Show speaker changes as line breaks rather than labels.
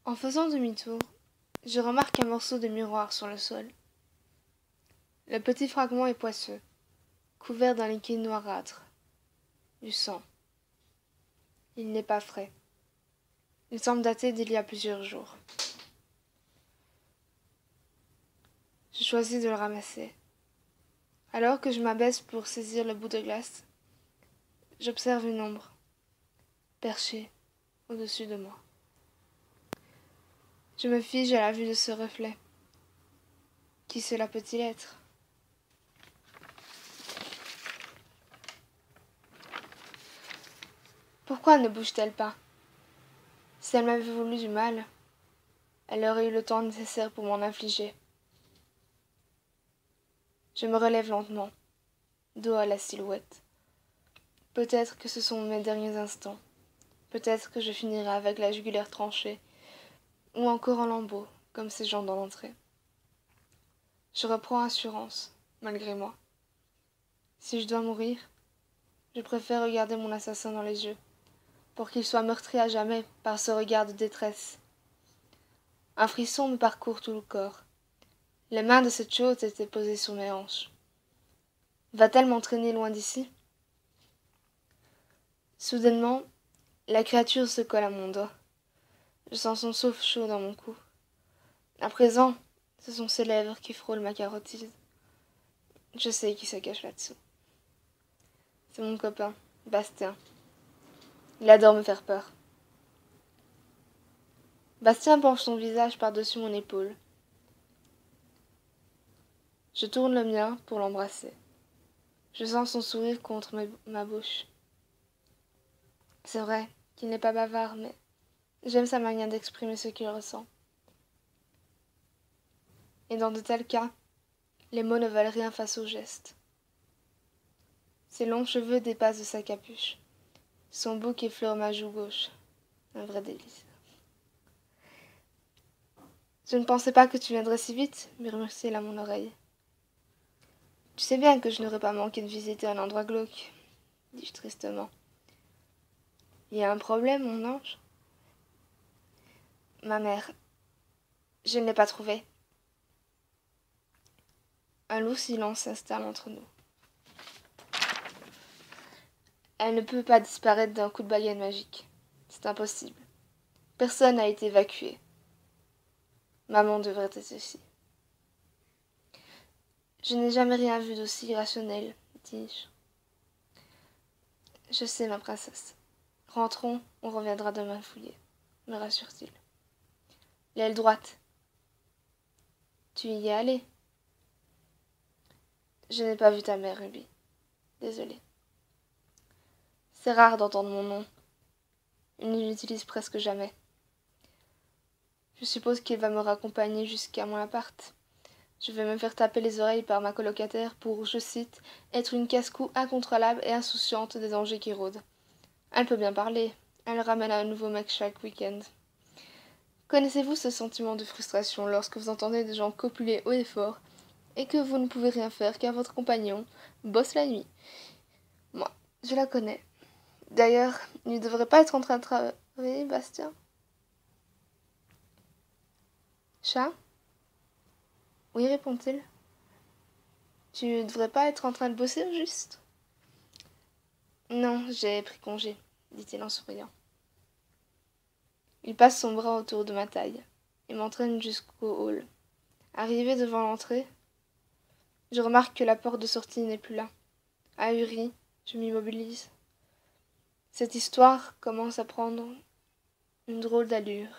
En faisant demi-tour, je remarque un morceau de miroir sur le sol. Le petit fragment est poisseux, couvert d'un liquide noirâtre, du sang. Il n'est pas frais. Il semble dater d'il y a plusieurs jours. Je choisis de le ramasser. Alors que je m'abaisse pour saisir le bout de glace, j'observe une ombre, perchée au-dessus de moi. Je me fige à la vue de ce reflet. Qui cela peut-il être? Pourquoi ne bouge-t-elle pas? Si elle m'avait voulu du mal, elle aurait eu le temps nécessaire pour m'en infliger. Je me relève lentement, dos à la silhouette. Peut-être que ce sont mes derniers instants. Peut-être que je finirai avec la jugulaire tranchée, ou encore en lambeaux, comme ces gens dans l'entrée. Je reprends assurance, malgré moi. Si je dois mourir, je préfère regarder mon assassin dans les yeux, pour qu'il soit meurtri à jamais par ce regard de détresse. Un frisson me parcourt tout le corps. Les mains de cette chose étaient posées sur mes hanches. Va-t-elle m'entraîner loin d'ici? Soudainement, la créature se colle à mon doigt. Je sens son souffle chaud dans mon cou. À présent, ce sont ses lèvres qui frôlent ma carotide. Je sais qui se cache là-dessous. C'est mon copain, Bastien. Il adore me faire peur. Bastien penche son visage par-dessus mon épaule. Je tourne le mien pour l'embrasser. Je sens son sourire contre ma bouche. C'est vrai qu'il n'est pas bavard, mais j'aime sa manière d'exprimer ce qu'il ressent. Et dans de tels cas, les mots ne valent rien face aux gestes. Ses longs cheveux dépassent de sa capuche. Son bouc effleure ma joue gauche. Un vrai délice. Je ne pensais pas que tu viendrais si vite, murmure-t-il à mon oreille. Tu sais bien que je n'aurais pas manqué de visiter un endroit glauque, dis-je tristement. Il y a un problème, mon ange? Ma mère. Je ne l'ai pas trouvée. Un lourd silence s'installe entre nous. Elle ne peut pas disparaître d'un coup de baguette magique. C'est impossible. Personne n'a été évacué. Maman devrait être ici. Je n'ai jamais rien vu d'aussi irrationnel, dis-je. Je sais, ma princesse. Rentrons, on reviendra demain fouiller, me rassure-t-il. L'aile droite. Tu y es allé? Je n'ai pas vu ta mère, Ruby. Désolée. C'est rare d'entendre mon nom. Il ne l'utilise presque jamais. Je suppose qu'il va me raccompagner jusqu'à mon appart. Je vais me faire taper les oreilles par ma colocataire pour, je cite, être une casse-cou incontrôlable et insouciante des dangers qui rôdent. Elle peut bien parler. Elle ramène un nouveau mec chaque week-end. Connaissez-vous ce sentiment de frustration lorsque vous entendez des gens copuler haut et fort et que vous ne pouvez rien faire car votre compagnon bosse la nuit? Moi, je la connais. D'ailleurs, il ne devrait pas être en train de travailler, Bastien? Chat? Oui, répond-il. Tu ne devrais pas être en train de bosser, au juste? Non, j'ai pris congé, dit-il en souriant. Il passe son bras autour de ma taille et m'entraîne jusqu'au hall. Arrivé devant l'entrée, je remarque que la porte de sortie n'est plus là. Ahuri, je m'immobilise. Cette histoire commence à prendre une drôle d'allure.